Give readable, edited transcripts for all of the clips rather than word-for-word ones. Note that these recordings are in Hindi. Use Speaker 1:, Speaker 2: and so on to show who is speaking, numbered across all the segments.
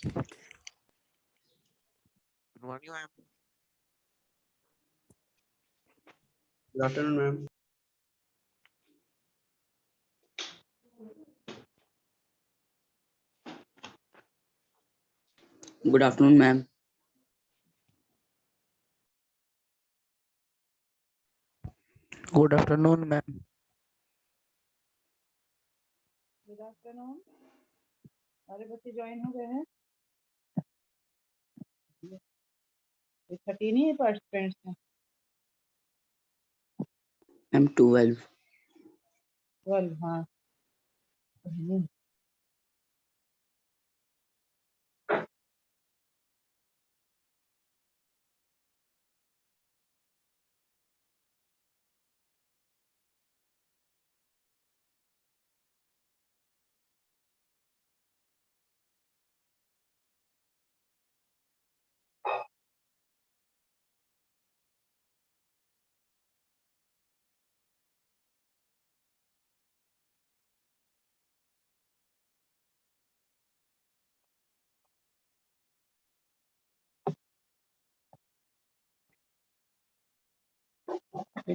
Speaker 1: Good morning, ma'am.
Speaker 2: Good afternoon, ma'am.
Speaker 3: Good afternoon, ma'am.
Speaker 4: Good afternoon ma'am.
Speaker 5: Good afternoon. सारे बच्चे ज्वाइन हो गए हैं। 13 ही पार्टिसिपेंट्स हैं।
Speaker 3: I'm 12.
Speaker 5: 12 हाँ।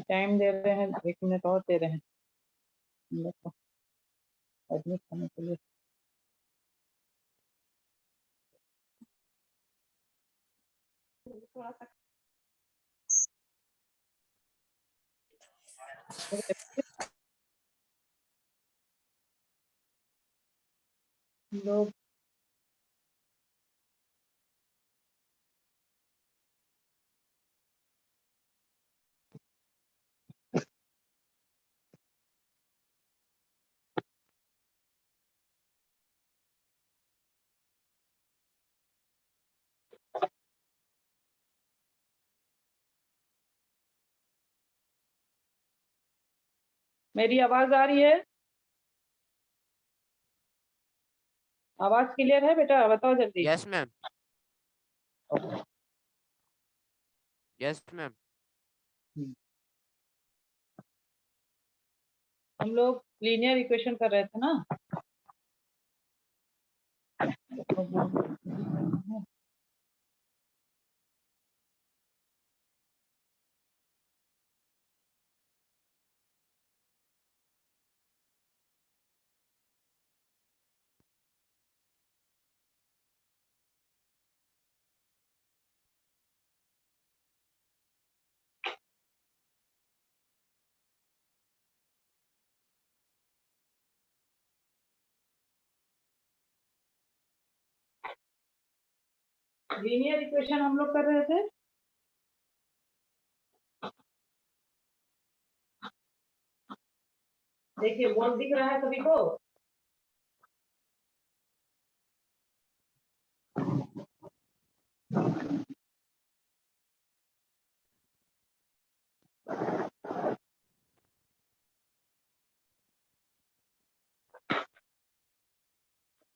Speaker 5: टाइम दे रहे हैं, 1 मिनट और दे रहे हैं हम लोग को एडमिट करने के लिए। लोग मेरी आवाज आ रही है? आवाज क्लियर है बेटा? बताओ जल्दी।
Speaker 1: Yes, ma'am. Yes, ma'am.
Speaker 5: हम लोग लीनियर इक्वेशन कर रहे थे ना। लीनियर इक्वेशन हम लोग कर रहे थे। देखिए बोर्ड दिख रहा है सभी को?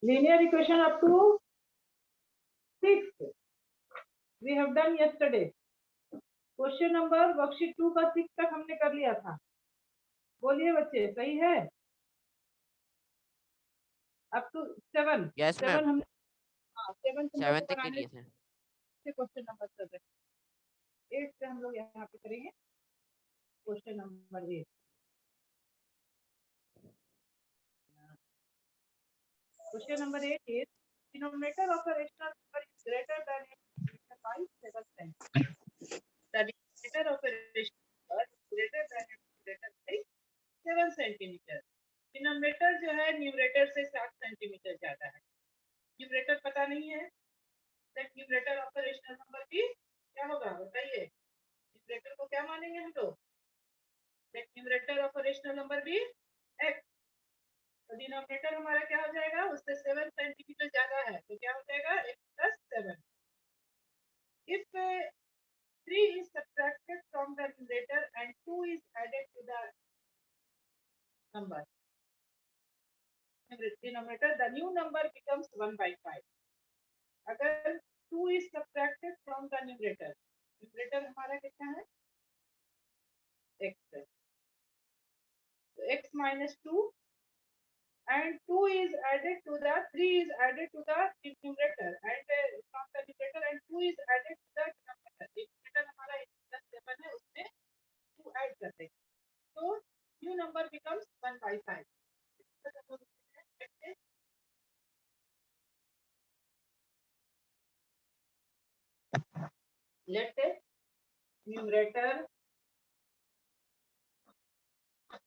Speaker 5: Linear equation up to 6 we have done yesterday. Question number worksheet 2 का 6 तक हमने कर लिया था। बोलिए बच्चे, सही है? Up to 7।
Speaker 1: Yes,
Speaker 5: 7
Speaker 1: ma'am.
Speaker 5: हमने 7 तुम लोग
Speaker 1: 7
Speaker 5: को
Speaker 1: तक के
Speaker 5: बनाने
Speaker 1: लिए थे।
Speaker 5: से क्वेश्चन नंबर 7 8 से हम लोग यहाँ पे करेंगे question number 8। Question number 8 is denominator of a rational number is greater than by 7 cent. The denominator of a rational number is greater than by 7 centimetre. Denominator जो है न्यूमरेटर से 7 सेंटीमीटर ज्यादा है। न्यूमरेटर पता नहीं है, तो numerator of a rational number भी क्या होगा बताइए? न्यूमरेटर को क्या मानेंगे हम लोग? Numerator of a rational number भी x। तो डिनोमिनेटर हमारा क्या हो जाएगा? उससे 7 सेंटीमीटर ज्यादा है, तो क्या हो जाएगा? x plus 7। If 3 is subtracted from the numerator and 2 is added to the number denominator, the new number becomes 1/5. अगर 2 is subtracted from the numerator, numerator हमारा कितना है? x है, तो x minus 2 and 2 is added to the 3 is added to the numerator and from the numerator and 2 is added to the denominator. Numerator हमारा 7 है, उसमें 2 ऐड कर देंगे तो new number becomes 1/5. Let the numerator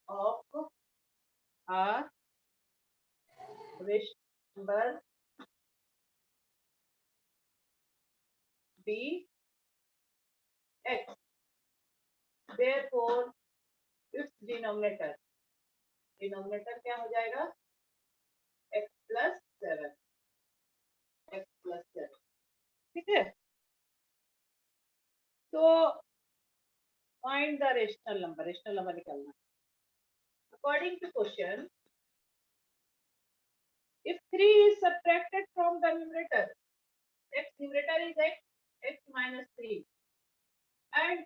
Speaker 5: of a rational number be x. Therefore, its denominator क्या हो जाएगा x plus 7. x plus 7. ठीक है. तो find the rational number निकालना. According to question, if 3 is subtracted from the numerator, numerator is x minus 3, and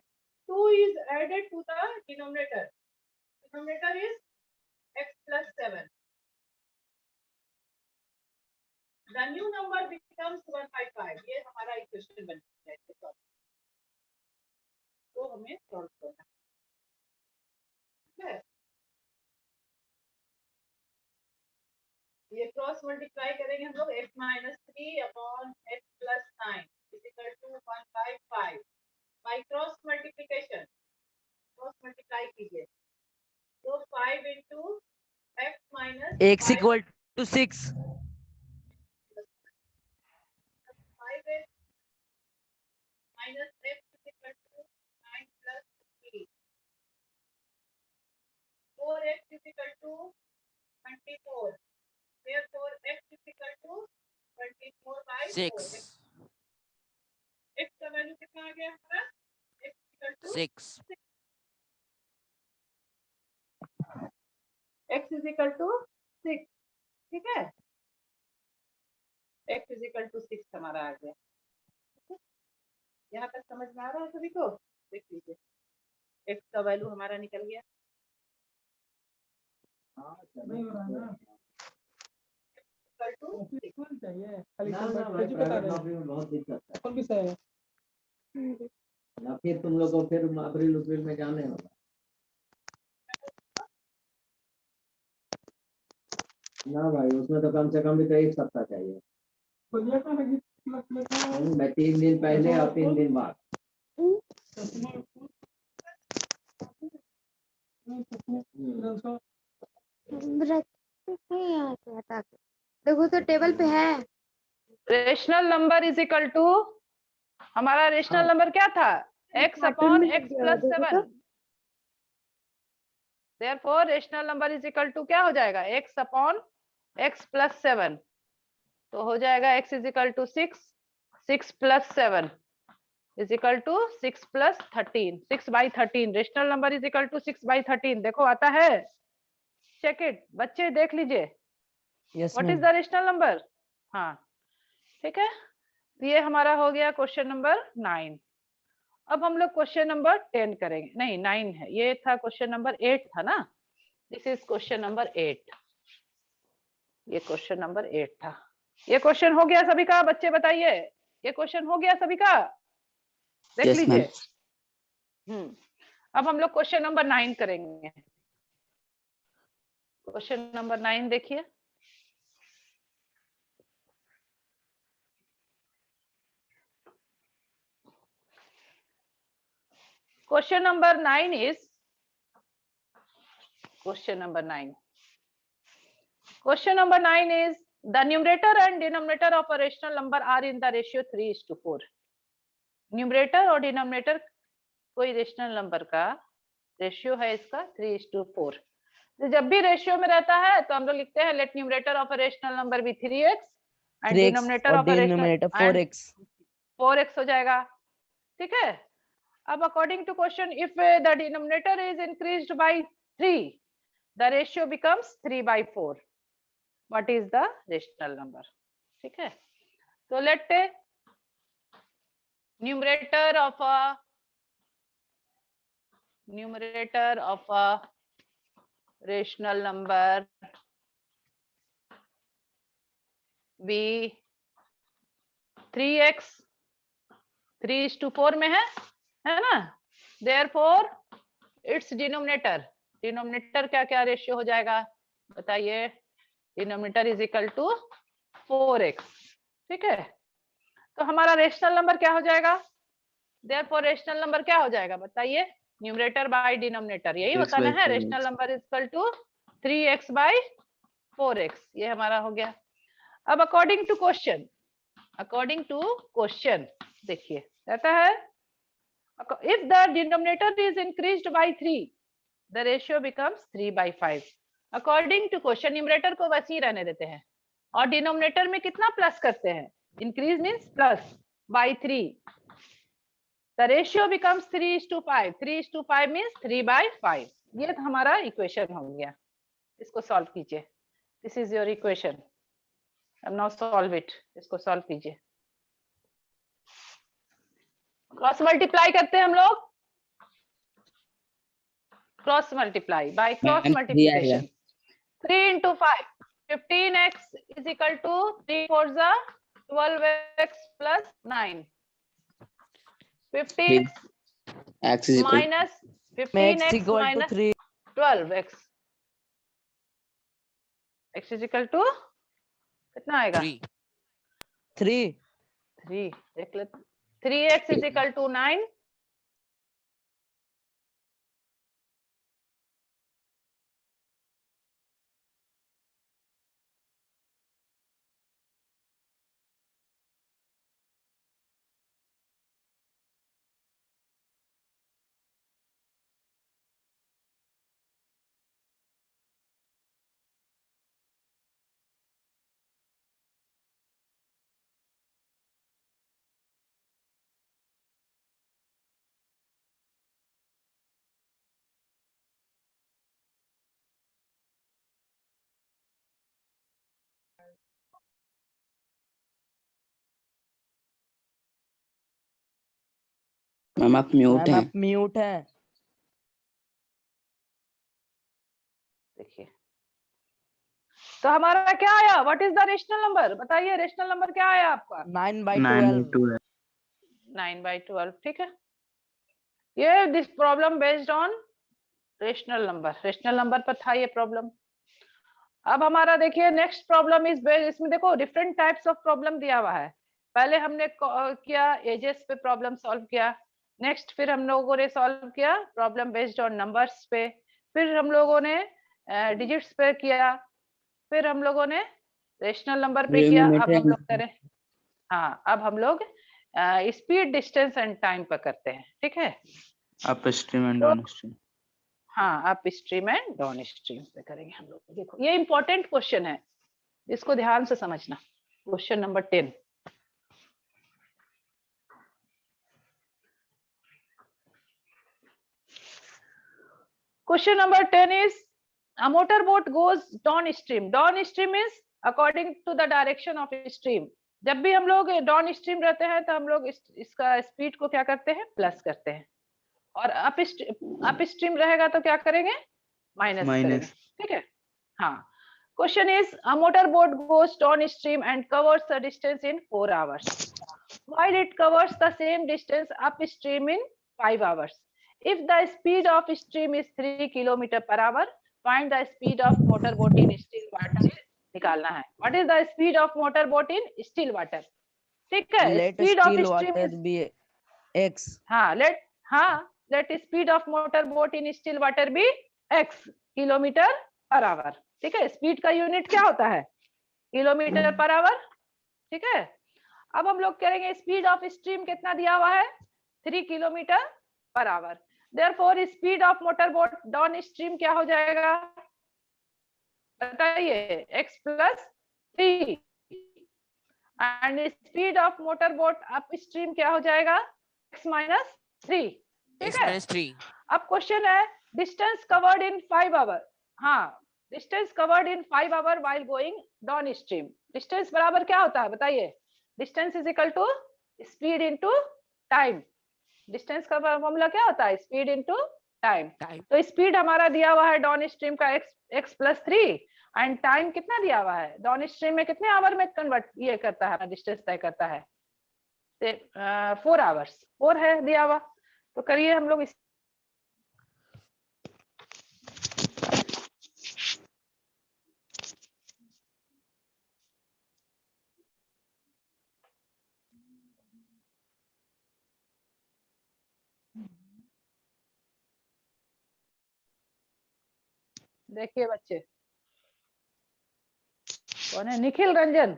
Speaker 5: 2 is added to the denominator is x plus 7. The new number becomes 1/5. ये हमारा इक्वेशन बन जाएगा. तो हमें सॉल्व करना है. ये क्रॉस मल्टीप्लाई करेंगे हम लोग x minus 3 upon x plus 9 is equal to 1/5. By cross multiplication, cross multiply कीजिए तो 5 into x minus
Speaker 4: x equal to 6.
Speaker 5: 5x minus x is equal to 9 plus 3. 4x is equal to 24. Therefore, x is equal to 24/4.
Speaker 1: 6.
Speaker 5: x का वैल्यू कितना आ गया हमारा? x is equal to
Speaker 1: 6.
Speaker 5: x is equal to 6. ठीक है. x is equal to 6 हमारा आ गया. यहाँ तक समझ में आ रहा है सभी को? देख लीजिए x का वैल्यू हमारा निकल गया.
Speaker 2: या फिर तुम लोग को फिर अप्रैल अप्रैल में जाने होगा ना भाई, उसमें तो कम से कम भी तो 1 सप्ताह चाहिए. मैं 3 दिन पहले और 3 दिन बाद.
Speaker 6: देखो तो टेबल पे है.
Speaker 5: Rational number is equal to हमारा रेशनल नंबर क्या था? x upon x plus 7. Therefore rational number is equal to क्या हो जाएगा? x upon x plus 7. तो हो जाएगा x is equal to 6. 6 plus 7 is equal to 6 plus 13. 6/13. Rational number is equal to 6/13. देखो आता है, चेक इट बच्चे, देख लीजिए. What is the rational number? हाँ ठीक है. ये हमारा हो गया क्वेश्चन नंबर 9. अब हम लोग क्वेश्चन नंबर 10 करेंगे. नहीं 9 है, ये था क्वेश्चन नंबर 8 था ना. This is question number 8. ये क्वेश्चन नंबर 8 था. ये क्वेश्चन हो गया सभी का? बच्चे बताइए, ये क्वेश्चन हो गया सभी का? देख
Speaker 3: Yes,
Speaker 5: लीजिए.
Speaker 3: ma'am.
Speaker 5: अब हम लोग क्वेश्चन नंबर 9 करेंगे. क्वेश्चन नंबर 9 देखिए. Question number 9 is question number 9. Question number 9 is the numerator and denominator of a rational number are in the ratio 3:4. Numerator और डिनोमिनेटर कोई रेशनल नंबर का रेशियो है इसका 3:4. तो जब भी रेशियो में रहता है तो हम लोग लिखते हैं let numerator of a rational number be 3x and denominator of a rational 4x हो जाएगा. ठीक है. अब according to question, if the denominator is increased by 3, the ratio becomes 3/4. What is the rational number? ठीक है. तो let numerator of a rational number be 3x 3:4 में है ना? Therefore its डिनोमिनेटर क्या क्या रेशियो हो जाएगा बताइए? Denominator is equal to 4x। ठीक है, तो हमारा रेशनल नंबर क्या हो जाएगा? Therefore रेशनल नंबर क्या हो जाएगा बताइए? न्यूमरेटर बाय डिनोमिनेटर, यही होता ना है। Rational number is equal to 3x by 4x, ये हमारा हो गया। अब अकॉर्डिंग टू क्वेश्चन देखिए कहता है if the denominator is increased by 3 the ratio becomes 3/5। According to question numerator को वैसे ही रहने देते हैं और डिनोमिनेटर में कितना प्लस करते हैं? Increase means plus by 3, the ratio becomes 3:5। 3:5 means 3/5। ये तो हमारा इक्वेशन हो गया। इसको सॉल्व कीजिए। This is your equation. अब नाउ सॉल्व इट। इसको सॉल्व कीजिए। क्रॉस मल्टीप्लाई करते हैं हम लोग। Cross multiply by cross multiplication. 3 into 5 15x is equal to 3 4 12x plus 9। 15x
Speaker 3: x is equal
Speaker 5: minus 15x minus 12x, x is equal to कितना आएगा?
Speaker 4: 3
Speaker 5: देख ले। 3x is equal to 9।
Speaker 3: Ma'am आप म्यूट हैं।
Speaker 4: म्यूट है।
Speaker 5: देखिए तो हमारा क्या आया? What is the rational number बताइए? रेशनल नंबर क्या आया आपका?
Speaker 4: 9/12।
Speaker 5: 9/12। ठीक है, ये this problem based on rational number पर था ये प्रॉब्लम। अब हमारा देखिए नेक्स्ट प्रॉब्लम इज बेस्ड, इसमें देखो डिफरेंट टाइप्स ऑफ प्रॉब्लम दिया हुआ है। पहले हमने किया एजेस पे प्रॉब्लम सॉल्व किया। नेक्स्ट फिर हम लोगों ने सॉल्व किया प्रॉब्लम बेस्ड ऑन नंबर्स पे। फिर हम लोगों ने डिजिट्स पे किया। फिर हम लोगों ने रेशनल नंबर पे किया। अब हम लोग करें, हाँ अब हम लोग स्पीड डिस्टेंस एंड टाइम पर करते हैं। ठीक है,
Speaker 3: up stream and down stream.
Speaker 5: हाँ up stream and down stream पे करेंगे हम लोग। देखो ये इंपॉर्टेंट क्वेश्चन है, इसको ध्यान से समझना। Question number 10। Question number 10 is a motorboat goes downstream. Downstream is according to the direction of stream. जब भी हम लोग डाउनस्ट्रीम रहते हैं तो हम लोग इसका स्पीड को क्या करते हैं? प्लस करते हैं। और अप स्ट्रीम रहेगा तो क्या करेंगे? माइनस करेंगे। ठीक है, हाँ। Question is a motorboat goes downstream and covers the distance in 4 hours, while it covers the same distance upstream in 5 hours. If the speed of stream is 3 km/h, find the speed of motorboat in still water. निकालना है। What is the speed of motorboat in still water? ठीक है, speed of stream is
Speaker 4: be x।
Speaker 5: let speed of motorboat in still water be x km/h। ठीक है, स्पीड का यूनिट क्या होता है? km/h। ठीक है, अब हम लोग करेंगे स्पीड ऑफ स्ट्रीम कितना दिया हुआ है? 3 km/h। Therefore speed of motorboat down stream क्या हो जाएगा बताइए? x + 3 and speed of motorboat up stream क्या हो जाएगा? x - 3। ठीक है, अब क्वेश्चन है डिस्टेंस कवर्ड इन 5 आवर। हाँ, distance covered in 5 hour while going down stream. Distance बराबर क्या होता है बताइए? Distance is equal to speed into time. Distance का फॉर्मूला क्या होता है? Speed into time. तो स्पीड हमारा दिया हुआ है डाउन स्ट्रीम का x + 3 एंड टाइम कितना दिया हुआ है, डाउन स्ट्रीम में कितने आवर में कन्वर्ट ये करता है, डिस्टेंस तय करता है, 4 आवर्स, 4 है दिया हुआ। तो करिए हम लोग इस देखिए बच्चे, कौन है, निखिल रंजन,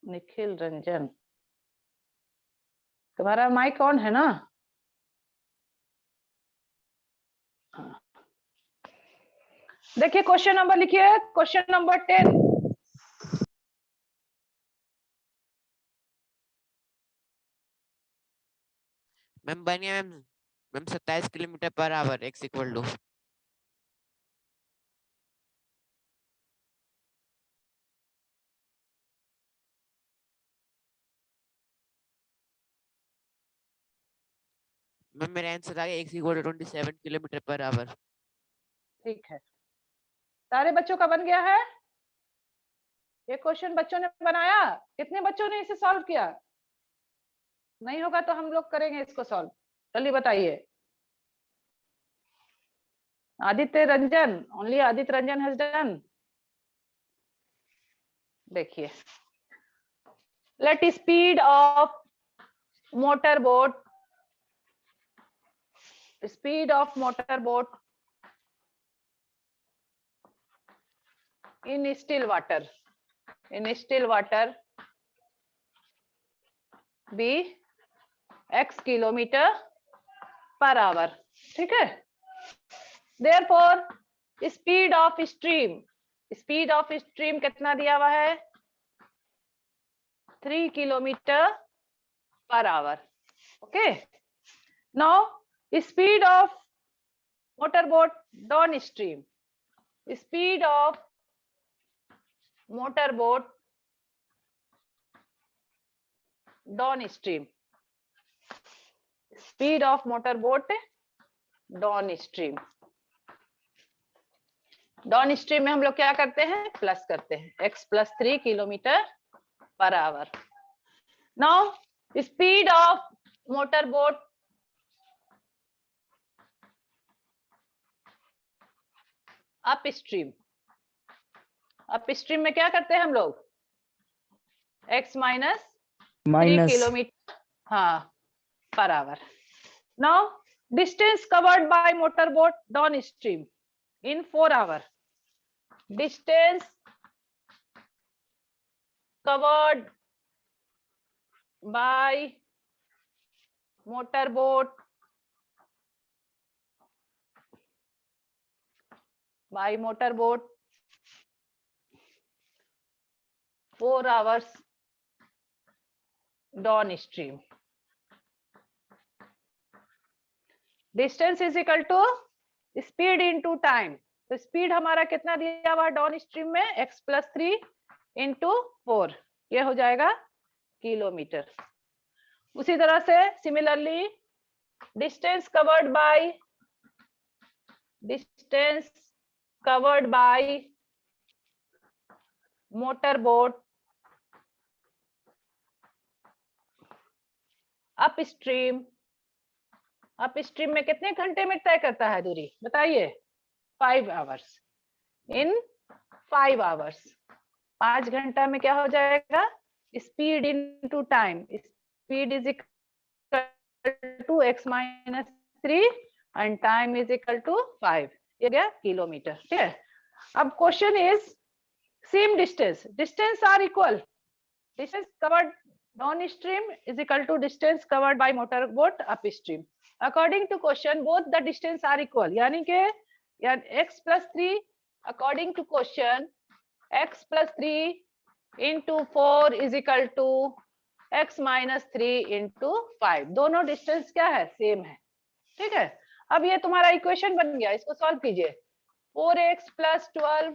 Speaker 5: निखिल रंजन, तुम्हारा माइक ऑन है ना? हाँ। देखिए क्वेश्चन नंबर लिखिए, क्वेश्चन नंबर 10।
Speaker 1: मैम बन गया ma'am. Ma'am 27 kilometre per hour x equal to ma'am मेरा आंसर आ गया x equal to 27 kilometre per hour.
Speaker 5: ठीक है, सारे बच्चों का बन गया है। ये क्वेश्चन बच्चों ने बनाया, कितने बच्चों ने इसे सॉल्व किया? नहीं होगा तो हम लोग करेंगे इसको सॉल्व, जल्दी बताइए। Aditya Ranjan, only Aditya Ranjan has done. देखिए, let speed of motor boat, speed of motor boat in still water, in still water be x kilometre per hour. ठीक है, therefore speed of stream, speed of stream कितना दिया हुआ है, 3 kilometre per hour. Okay, now speed of motor boat down stream, speed of motor boat down stream, speed of motor boat down stream. Down stream में हम लोग क्या करते हैं, प्लस करते हैं, x plus 3 kilometre per hour. Now speed of motor boat up stream, up stream में क्या करते हैं हम लोग, x माइनस 3 किलोमीटर हाँ per hour. Now distance covered by motor boat down stream in 4 hour, distance covered by motor boat $4 hours downstream. Distance is equal to speed into time. तो स्पीड हमारा कितना दिया हुआ डाउन स्ट्रीम में, x प्लस 3 इंटू 4, ये हो जाएगा किलोमीटर। उसी तरह से similarly distance covered by motor boat up stream में कितने घंटे में तय करता है दूरी, बताइए, 5 आवर्स, इन 5 आवर्स, 5 घंटा में क्या हो जाएगा, speed into time, speed is equal to x minus 3 and time is equal to 5, ये गया किलोमीटर। ठीक है, अब question is same distance are equal, distance covered downstream is equal to distance covered by motor boat upstream. According to question, both the distance are equal. यानी कि x plus 3 according to question, x plus 3 into 4 is equal to x minus 3 into 5. दोनों डिस्टेंस क्या है, सेम है। ठीक है, अब ये तुम्हारा इक्वेशन बन गया, इसको सॉल्व कीजिए। 4x plus 12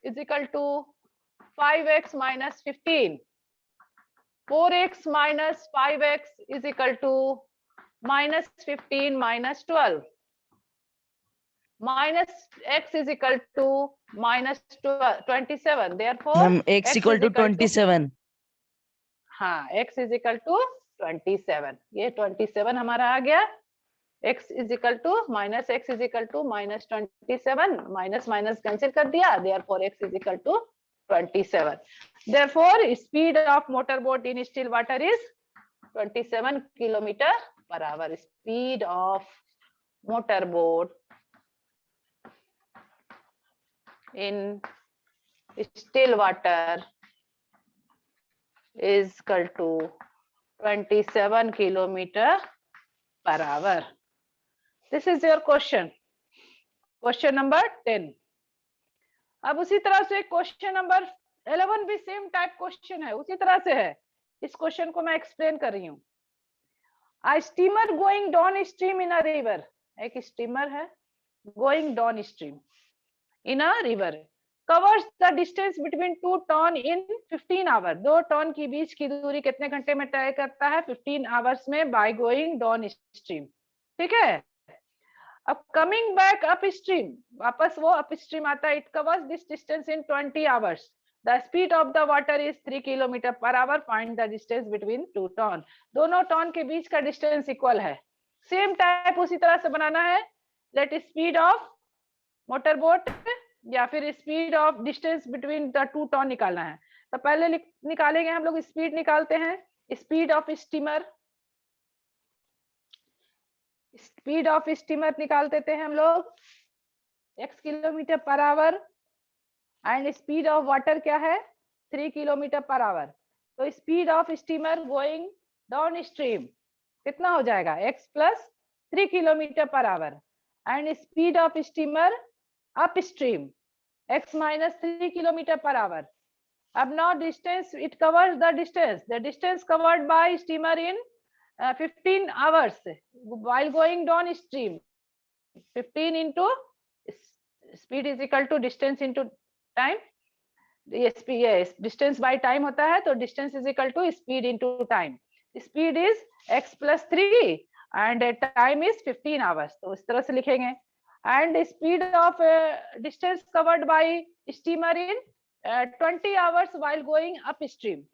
Speaker 5: is equal to 5x minus 15. 4x minus 5x is equal to minus 15 minus 12. Minus x is equal to minus 27. Therefore,
Speaker 4: ma'am x equal to 27.
Speaker 5: हाँ, x is equal to 27. ये 27 हमारा आ गया. x is equal to minus x is equal to minus 27. Minus minus cancel कर दिया. Therefore, x is equal to 27. Therefore, speed of motorboat in still water is 27 kilometer per hour. Speed of motorboat in still water is equal to 27 kilometer per hour. This is your question. Question number 10. अब उसी तरह से क्वेश्चन नंबर 11 भी सेम टाइप क्वेश्चन है, उसी तरह से है. इस क्वेश्चन को मैं एक्सप्लेन कर रही हूँ. A steamer going downstream in a river. एक स्टीमर है going downstream in a river covers the distance between 2 ton in 15 hours. 2 town की बीच की दूरी कितने घंटे में तय करता है? 15 hours में by going downstream. ठीक है. अब coming back upstream, वापस वो upstream आता है. It covers this distance in 20 hours. The speed of the water is 3 km per hour. Find the distance between 2 ton. दोनों टन के बीच का डिस्टेंस इक्वल है. सेम टाइप उसी तरह से बनाना है. Let speed of motor boat या फिर speed of distance between the 2 town निकालना है. तो पहले निकालेंगे हम लोग. स्पीड निकालते हैं. Speed of steamer, speed of steamer निकाल देते हैं हम लोग x kilometre per hour. And speed of water क्या है? 3 किलोमीटर पर आवर. तो speed of steamer going down stream कितना हो जाएगा? x plus 3 kilometre per hour. And speed of steamer up stream x minus 3 kilometre per hour. अब now distance, it covers the distance covered by steamer in 15 hours while going downstream. 15 into speed is equal to distance into time. Yes, distance by time होता है, तो distance is equal to speed into time. Speed is x plus 3 and time is 15 hours. तो इस तरह से लिखेंगे. And speed of distance covered by steamer in 20 hours while going upstream.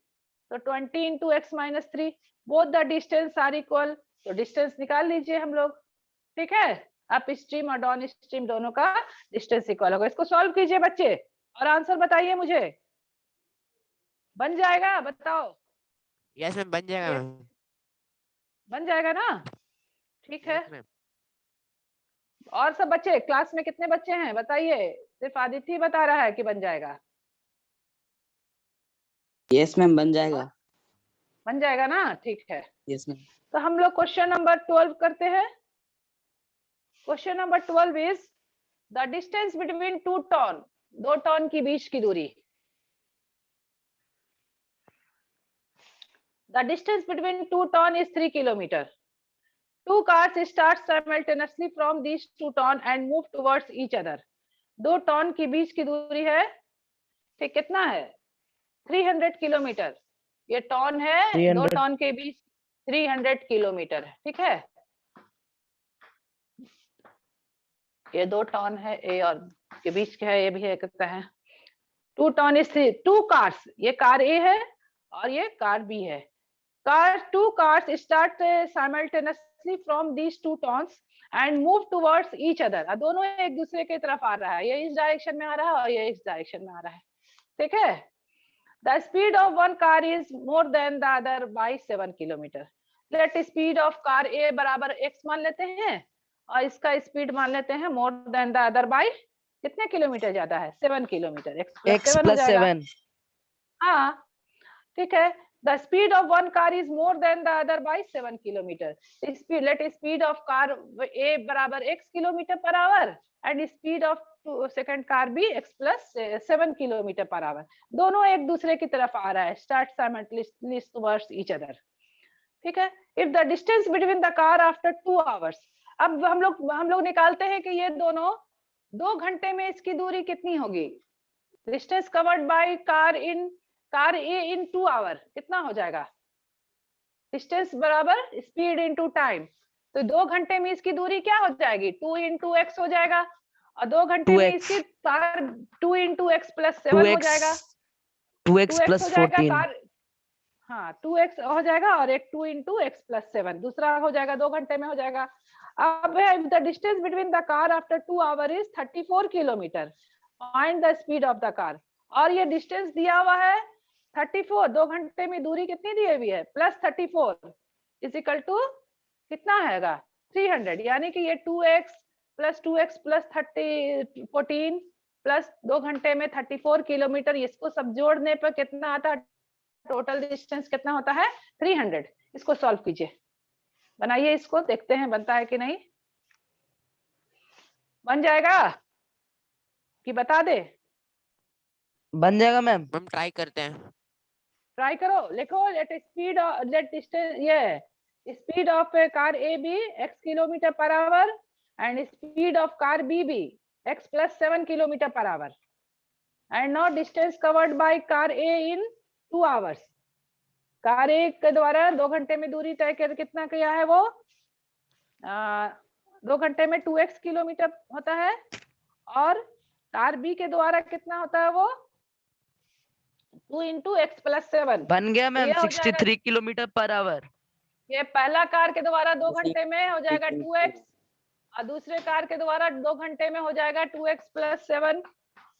Speaker 5: तो 20 into x minus 3. Both the distance are equal. तो डिस्टेंस निकाल लीजिए हम लोग. ठीक है. अप स्ट्रीम और डाउन स्ट्रीम दोनों का डिस्टेंस इक्वल होगा. इसको सॉल्व कीजिए बच्चे और आंसर बताइए मुझे. बन जाएगा? बताओ.
Speaker 1: यस मैम, बन जाएगा मैम.
Speaker 5: बन जाएगा ना? ठीक है.
Speaker 1: Yes, ma'am.
Speaker 5: और सब बच्चे क्लास में कितने बच्चे हैं बताइए? सिर्फ आदित्य बता रहा है कि बन जाएगा.
Speaker 3: यस मैम, बन जाएगा.
Speaker 5: बन जाएगा ना? ठीक है.
Speaker 3: Yes ma'am.
Speaker 5: तो हम लोग क्वेश्चन नंबर 12 करते हैं. Question number 12 is the distance between 2 town. 2 town की बीच की दूरी. The distance between 2 town is 3 kilometre. 2 cars start simultaneously from these 2 ton and move towards each other. 2 town की बीच की दूरी है. ठीक, कितना है? 300 किलोमीटर. ये टन है. 2 टन के बीच 300 किलोमीटर है. ठीक है. ये 2 टन है, ए और के बीच के है, ये भी है कितना है? 2 टन इज 2 कार्स. ये कार ए है और ये कार बी है. Two cars start simultaneously from these 2 tons and move towards each other. दोनों एक दूसरे की तरफ आ रहा है. ये इस डायरेक्शन में आ रहा है और ये इस डायरेक्शन में आ रहा है. ठीक है. The speed of one car is more than the other by 7 kilometer. Let speed of car A बराबर x मान लेते हैं और इसका स्पीड मान लेते हैं more than the other by कितने किलोमीटर ज्यादा है? 7 किलोमीटर.
Speaker 4: x plus 7.
Speaker 5: हाँ, ठीक है. The speed of one car is more than the other by 7 kilometer. Let speed of car A बराबर x kilometre per our and speed of second car B x plus 7 kilometre per our. दोनों एक दूसरे की तरफ आ रहा है. Start simultaneously towards each other. ठीक है. If the distance between the car after 2 hours. अब हम लोग निकालते हैं कि ये दोनों 2 घंटे में इसकी दूरी कितनी होगी? Distance covered by car A in 2 hours कितना हो जाएगा? डिस्टेंस बराबर स्पीड इनटू टाइम, तो 2 घंटे में इसकी दूरी क्या हो जाएगी, 2 into x हो जाएगा, और 2 घंटे में
Speaker 4: 2x
Speaker 5: इसकी कार 2 into x plus 7 हो जाएगा,
Speaker 4: 2x
Speaker 5: 2x
Speaker 4: plus
Speaker 5: हो जाएगा
Speaker 4: 14
Speaker 5: कार, हाँ 2x हो जाएगा, और एक 2 into x plus 7 दूसरा हो जाएगा, 2 घंटे में हो जाएगा। अब the distance between the car after 2 hours is 34 kilometre, find the speed of the car, और ये डिस्टेंस दिया हुआ है 34, 2 घंटे में दूरी कितनी दी हुई है, प्लस 34 इज इक्वल टू कितना आएगा 300, यानी कि ये 2x plus 2x plus 14 plus 2 घंटे में 34 किलोमीटर, इसको सब जोड़ने पर कितना आता है, टोटल डिस्टेंस कितना होता है 300। इसको सॉल्व कीजिए, बनाइए इसको, देखते हैं बनता है कि नहीं, बन जाएगा कि बता दे,
Speaker 4: बन जाएगा मैम।
Speaker 1: मैम ट्राई करते हैं।
Speaker 5: ट्राई करो, लिखो लेट स्पीड लेट डिस्टेंस, ये speed of car A B x kilometre per hour and speed of car B B x plus 7 kilometre per hour, and now distance covered by car A in 2 hours, car A के द्वारा 2 घंटे में दूरी तय कर कितना किया है वो 2 घंटे में 2x किलोमीटर होता है, और कार बी के द्वारा कितना होता है वो 2 into x plus 7,
Speaker 4: बन गया मैम,
Speaker 5: ये हो जाएगा,
Speaker 4: 63 किलोमीटर पर आवर।
Speaker 5: ये पहला कार के द्वारा 2 घंटे में हो जाएगा 2x, और दूसरे कार के द्वारा 2 घंटे में हो जाएगा 2x plus 7,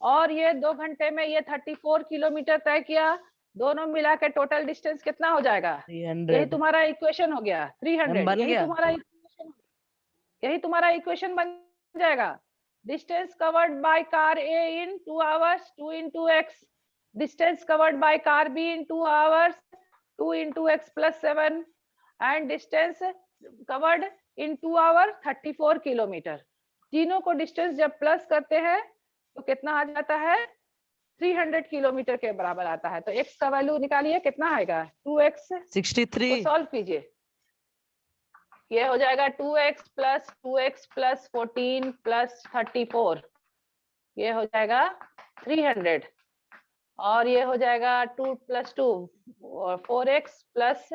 Speaker 5: और ये 2 घंटे में ये 34 किलोमीटर तय किया, दोनों मिला के टोटल डिस्टेंस कितना हो जाएगा, यही
Speaker 4: 300
Speaker 5: तुम्हारा इक्वेशन हो गया 300,
Speaker 4: बन गया।
Speaker 5: यही तुम्हारा इक्वेशन बन जाएगा। Distance covered by car A in 2 hours 2 into x, distance covered by car be in 2 hours 2 into x plus 7, and distance covered in 2 hours 34 kilometre. तीनों को डिस्टेंस जब प्लस करते हैं तो कितना आ जाता है 300 किलोमीटर के बराबर आता है। तो x का वैल्यू निकालिए, कितना आएगा 2x,
Speaker 4: 63
Speaker 5: सॉल्व कीजिए, ये हो जाएगा 2x plus 14 plus 34, ये हो जाएगा 300, और ये हो जाएगा 2 plus 2 और 4x plus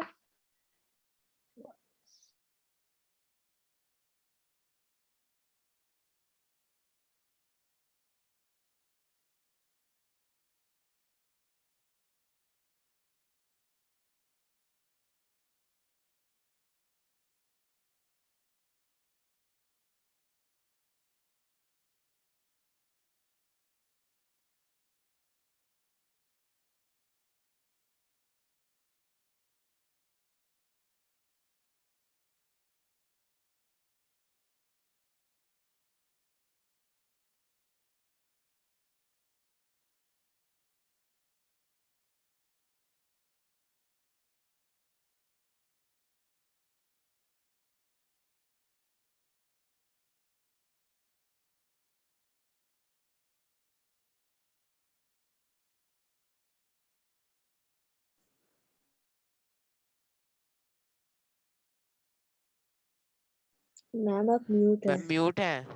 Speaker 6: मैम आप म्यूट है,
Speaker 1: मैम म्यूट है।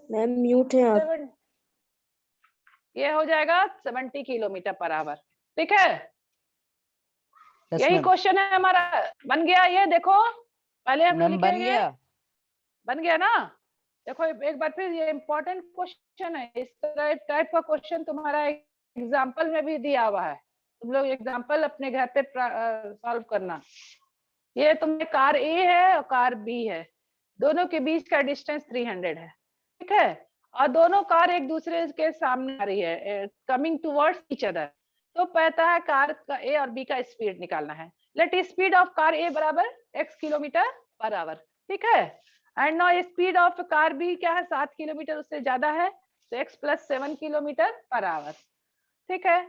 Speaker 6: मैम म्यूट है आप।
Speaker 5: ये हो जाएगा 70 किलोमीटर पर आवर। ठीक है,
Speaker 4: Yes,
Speaker 5: यही
Speaker 4: ma'am.
Speaker 5: क्वेश्चन है हमारा। बन गया ये, देखो पहले हम
Speaker 4: मैम बन
Speaker 5: लिखेंगे,
Speaker 4: गया।
Speaker 5: बन गया ना। देखो एक बार फिर, ये इम्पोर्टेंट क्वेश्चन है, इस तरह टाइप का क्वेश्चन तुम्हारा एग्जाम्पल में भी दिया हुआ है, तुम लोग एग्जाम्पल अपने घर पे सॉल्व करना। ये तुम्हें कार ए है और कार बी है, दोनों के बीच का डिस्टेंस 300 है। ठीक है, और दोनों कार एक दूसरे के सामने आ रही है, कमिंग टुवर्ड्स ईच अदर। तो पता है कार का ए और बी का स्पीड निकालना है। Let speed of car A बराबर x किलोमीटर पर आवर। ठीक है, and now speed of car B क्या है, 7 किलोमीटर उससे ज्यादा है, तो x plus 7 kilometre per hour. ठीक है,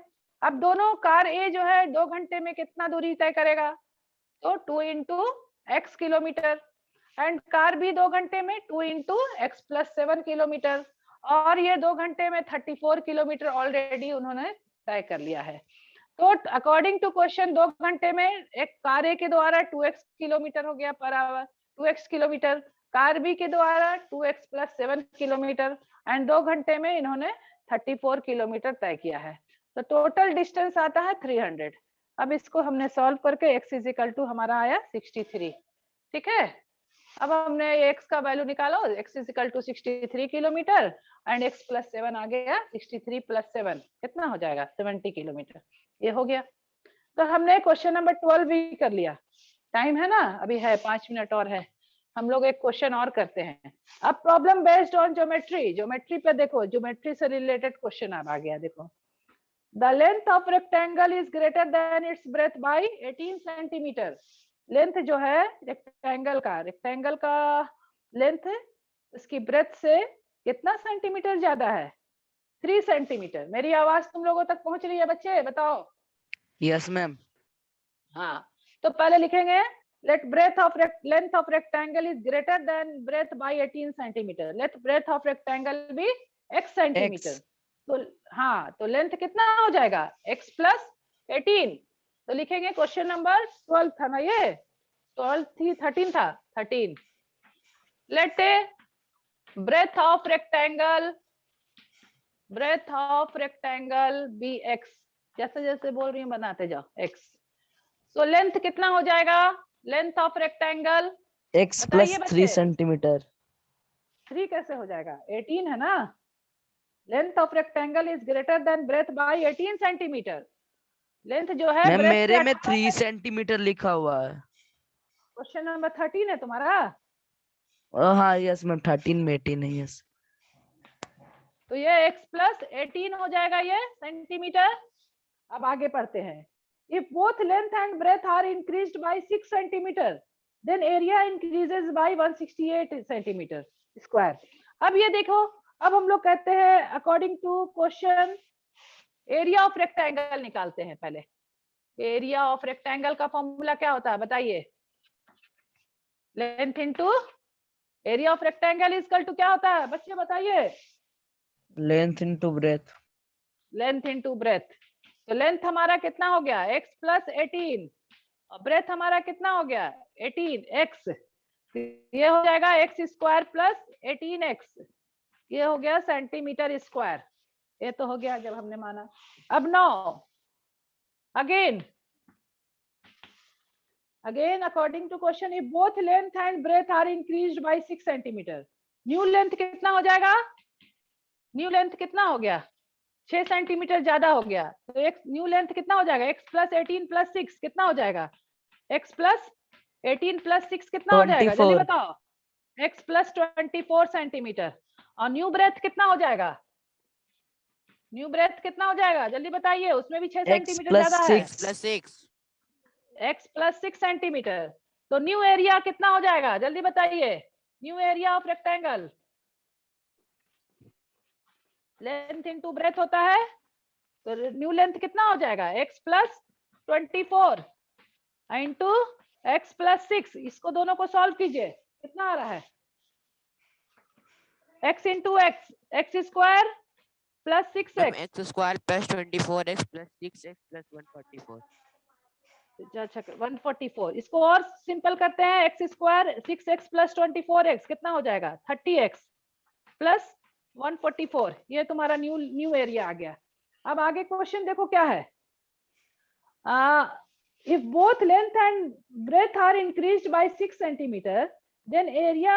Speaker 5: अब दोनों कार ए जो है 2 घंटे में कितना दूरी तय करेगा, तो 2 into x kilometre, and car भी 2 घंटे में 2 into x plus 7 किलोमीटर, और ये 2 घंटे में 34 किलोमीटर ऑलरेडी उन्होंने तय कर लिया है। तो अकॉर्डिंग टू क्वेश्चन 2 घंटे में एक कार ए के द्वारा 2x किलोमीटर हो गया per hour, 2x kilometre, car B के द्वारा 2x plus 7 किलोमीटर, एंड 2 घंटे में इन्होंने 34 किलोमीटर तय किया है। तो टोटल डिस्टेंस आता है 300। अब इसको हमने सॉल्व करके x इज इक्वल टू हमारा आया 63। ठीक है, अब हमने x का वैल्यू निकालो, x is equal to 63 kilometre and x plus 7 आ गया, 63 प्लस 7 कितना हो जाएगा 70 किलोमीटर। ये हो गया। तो हमने क्वेश्चन नंबर 12 भी कर लिया। टाइम है ना, अभी है 5 मिनट और है, हम लोग एक क्वेश्चन और करते हैं। अब problem based on geometry, geometry पे देखो, ज्योमेट्री से रिलेटेड क्वेश्चन अब आ गया। देखो, the length of rectangle is greater than its breadth by 18 centimetre. Length जो है रेक्टेंगल का लेंथ उसकी ब्रेथ से कितना सेंटीमीटर ज्यादा है? 3 सेंटीमीटर। मेरी आवाज तुम लोगों तक पहुंच रही है बच्चे, बताओ?
Speaker 4: Yes ma'am.
Speaker 5: हाँ, तो पहले लिखेंगे let length of rectangle is greater than breadth by 18 centimetre. Let breadth of rectangle be x centimetre. तो हाँ, तो लेंथ कितना हो जाएगा? x plus 18। तो लिखेंगे क्वेश्चन नंबर 12 था ना, ये 12 थी 13 था 13। Let breadth of rectangle be x। जैसे जैसे बोल रही हूँ बनाते जाओ x। तो लेंथ कितना हो जाएगा? Length of rectangle
Speaker 4: x plus 3 centimetre.
Speaker 5: 3 कैसे हो जाएगा? 18 है ना। Length of rectangle is greater than breadth by 18 centimetre. Length जो है
Speaker 4: मैम मेरे में 3 सेंटीमीटर लिखा हुआ है।
Speaker 5: क्वेश्चन नंबर 13 है तुम्हारा।
Speaker 4: हाँ यस मैम, 13 में 18 है। यस,
Speaker 5: तो ये x प्लस 18 हो जाएगा ये सेंटीमीटर। अब आगे पढ़ते हैं। If both length and breadth are increased by 6 centimeter, then area increases by 168 centimeter square. अब ये देखो, अब हम लोग कहते हैं according to question area of rectangle निकालते हैं। पहले एरिया ऑफ रेक्टेंगल का फॉर्मूला क्या होता है बताइए? Length into area of rectangle is equal to क्या होता है बच्चे बताइए?
Speaker 4: Length into breadth.
Speaker 5: Length into breadth. तो लेंथ हमारा कितना हो गया? x प्लस 18 और ब्रेथ हमारा कितना हो गया? 18x। ये हो जाएगा x स्क्वायर प्लस 18x। ये हो गया सेंटीमीटर स्क्वायर। ये तो हो गया जब हमने माना। अब now again according to question if both length and breadth are increased by 6 centimetre, new length कितना हो जाएगा? न्यू लेंथ कितना हो गया? 6 सेंटीमीटर ज्यादा हो गया। तो x न्यू लेंथ कितना हो जाएगा? x प्लस 18 प्लस 6 कितना हो जाएगा? x प्लस 18 प्लस 6 कितना हो जाएगा? जल्दी बताओ। x plus 24 centimetre. और न्यू ब्रेथ कितना हो जाएगा? न्यू ब्रेथ कितना हो जाएगा? जल्दी बताइए। उसमें भी 6 सेंटीमीटर ज्यादा है। x plus 6 centimetre. तो न्यू एरिया कितना हो जाएगा? जल्दी बताइए। New area of rectangle length into breath होता है, तो न्यू लेंथ कितना हो जाएगा? x plus 24 into x plus 6। इसको दोनों को सॉल्व कीजिए, कितना आ रहा है? x into x square plus 6x।
Speaker 1: x square plus 24x plus 6x plus 144।
Speaker 5: अच्छा 144। इसको और सिंपल करते हैं। x square 6x plus 24x कितना हो जाएगा? 30x plus 144। ये तुम्हारा न्यू एरिया आ गया। अब आगे क्वेश्चन देखो क्या है। If both length and breadth are increased by 6 centimetre then area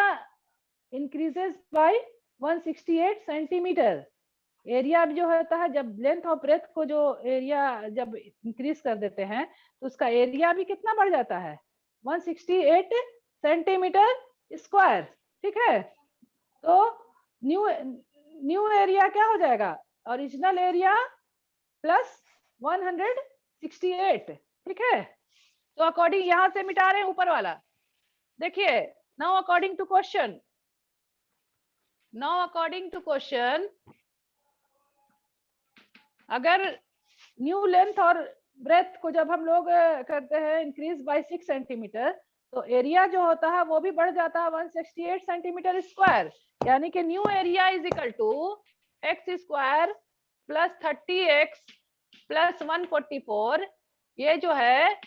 Speaker 5: increases by 168 centimetre. Area जो होता है जब लेंथ और ब्रेथ को जो एरिया जब इंक्रीज कर देते हैं तो उसका एरिया भी कितना बढ़ जाता है? 168 सेंटीमीटर स्क्वायर। ठीक है, तो न्यू एरिया क्या हो जाएगा? Original area plus 168। ठीक है, तो अकॉर्डिंग यहां से मिटा रहे हैं ऊपर वाला। देखिए नाउ अकॉर्डिंग टू क्वेश्चन, अगर न्यू लेंथ और ब्रेथ को जब हम लोग करते हैं इंक्रीज बाय 6 सेंटीमीटर तो एरिया जो होता है वो भी बढ़ जाता है 168 सेंटीमीटर स्क्वायर। यानी कि new area is equal to x square plus 30x plus 144। ये जो है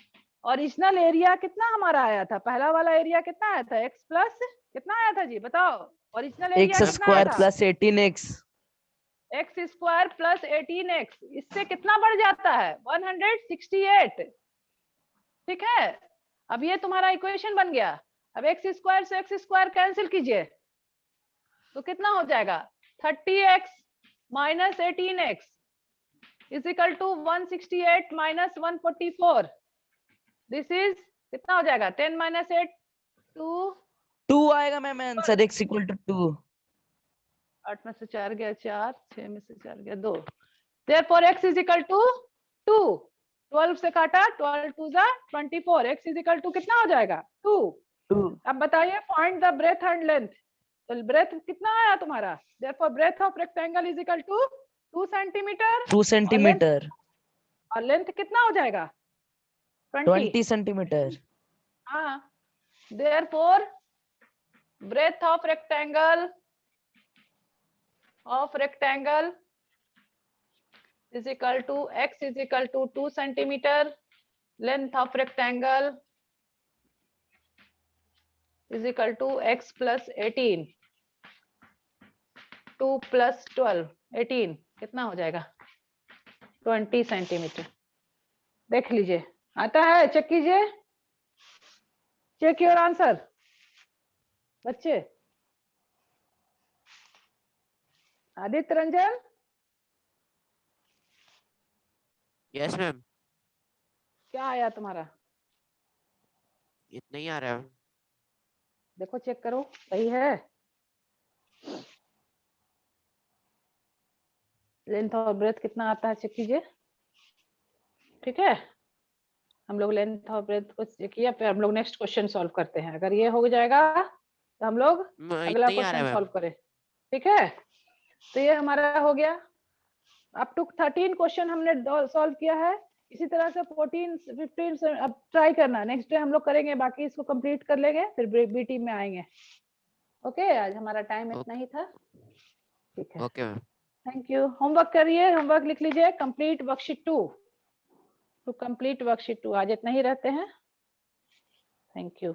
Speaker 5: ओरिजिनल एरिया कितना हमारा आया था? पहला वाला एरिया कितना आया था? x प्लस कितना आया था जी बताओ? Original area
Speaker 4: x square plus 18x।
Speaker 5: X square plus 18x, इससे कितना बढ़ जाता है 168। ठीक है, अब ये तुम्हारा इक्वेशन बन गया। अब एक्स स्क्वायर से एक्स स्क्वायर कैंसिल कीजिए तो कितना हो जाएगा 30x minus 18x is equal to 168 minus 144। This is कितना हो जाएगा 10 माइनस 8 2,
Speaker 4: 2 आएगा ma'am answer x equal to 2।
Speaker 5: 8 में से 4 गया 4, 6 में से 4 गया 2। Therefore x is equal to 2। 12 से काटा 12 2 जा 24। x is equal to कितना हो जाएगा 2।
Speaker 4: 2
Speaker 5: अब बताइए find the breadth and length. तो ब्रेथ कितना आया तुम्हारा? Therefore breadth of rectangle is equal to 2 centimetre
Speaker 4: 2 centimetre
Speaker 5: और लेंथ कितना हो जाएगा
Speaker 4: 20 सेंटीमीटर।
Speaker 5: हाँ, therefore breadth of rectangle is equal to x is equal to 2 centimeter, length of rectangle is equal to x plus 18, 2 plus 12 18 कितना हो जाएगा 20 सेंटीमीटर। देख लीजिए, आता है, चेक कीजिए, चेक योर आंसर बच्चे। Aditya Ranjan,
Speaker 1: yes ma'am.
Speaker 5: क्या आया तुम्हारा?
Speaker 1: इतना ही आ रहा है।
Speaker 5: देखो चेक करो सही है। लेंथ और ब्रेथ कितना आता है चेक कीजिए। ठीक है, हम लोग लेंथ और ब्रेथ को चेक किया, फिर हम लोग नेक्स्ट क्वेश्चन सॉल्व करते हैं। अगर ये हो जाएगा तो हम लोग अगला
Speaker 1: इतना ही आ रहा
Speaker 5: क्वेश्चन
Speaker 1: है
Speaker 5: सॉल्व
Speaker 1: मैम।
Speaker 5: करें। ठीक है, तो ये हमारा हो गया। अप टू 13 क्वेश्चन हमने सॉल्व किया है। इसी तरह से 14 15 से अब ट्राई करना, नेक्स्ट डे हम लोग करेंगे, बाकी इसको कंप्लीट कर लेंगे, फिर बी टीम में आएंगे। ओके, आज हमारा टाइम इतना ही था। ठीक है,
Speaker 1: okay ma'am.
Speaker 5: Thank you. Homework करिए, होमवर्क लिख लीजिए, complete worksheet 2 to complete worksheet 2। आज इतना ही रहते हैं। थैंक यू।